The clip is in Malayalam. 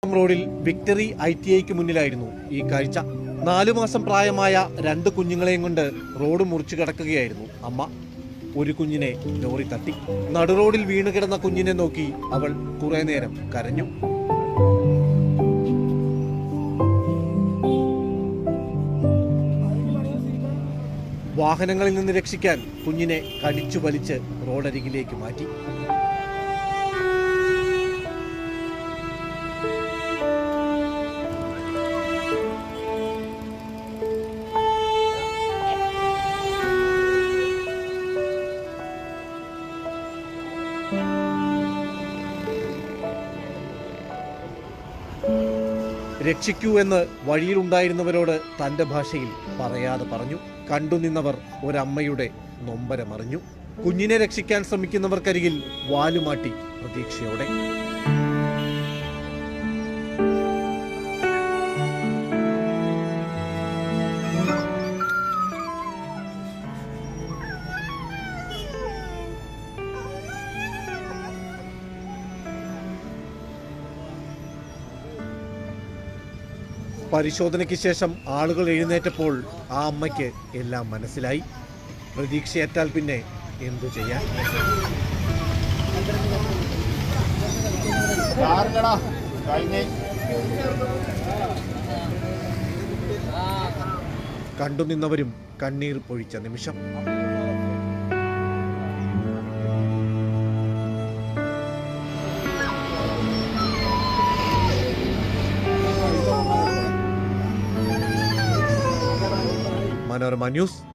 റോഡിൽ വിക്ടറി ITIക്ക് മുന്നിലായിരുന്നു ഈ കാഴ്ച. 4 മാസം പ്രായമായ 2 കുഞ്ഞുങ്ങളെയും കൊണ്ട് റോഡ് മുറിച്ചു കടക്കുകയായിരുന്നു അമ്മ. ഒരു കുഞ്ഞിനെ ലോറി തട്ടി. നടുറോഡിൽ വീണ് കിടന്ന കുഞ്ഞിനെ നോക്കി അവൾ കുറെ നേരം കരഞ്ഞു. വാഹനങ്ങളിൽ നിന്ന് രക്ഷിക്കാൻ കുഞ്ഞിനെ കടിച്ചു വലിച്ച് റോഡരികിലേക്ക് മാറ്റി. രക്ഷിക്കൂ എന്ന് വഴിയിലുണ്ടായിരുന്നവരോട് തൻ്റെ ഭാഷയിൽ പറയാതെ പറഞ്ഞു. കണ്ടുനിന്നവർ ഒരമ്മയുടെ നൊമ്പരമറിഞ്ഞു. കുഞ്ഞിനെ രക്ഷിക്കാൻ ശ്രമിക്കുന്നവർക്കരികിൽ വാലുമാട്ടി പ്രതീക്ഷയോടെ. പരിശോധനയ്ക്ക് ശേഷം ആളുകൾ എഴുന്നേറ്റപ്പോൾ ആ അമ്മയ്ക്ക് എല്ലാം മനസ്സിലായി. പ്രതീക്ഷയേറ്റാൽ പിന്നെ എന്തു ചെയ്യാൻ? കണ്ടുനിന്നവരും കണ്ണീർ പൊഴിച്ച നിമിഷം. മനോരമ ന്യൂസ്.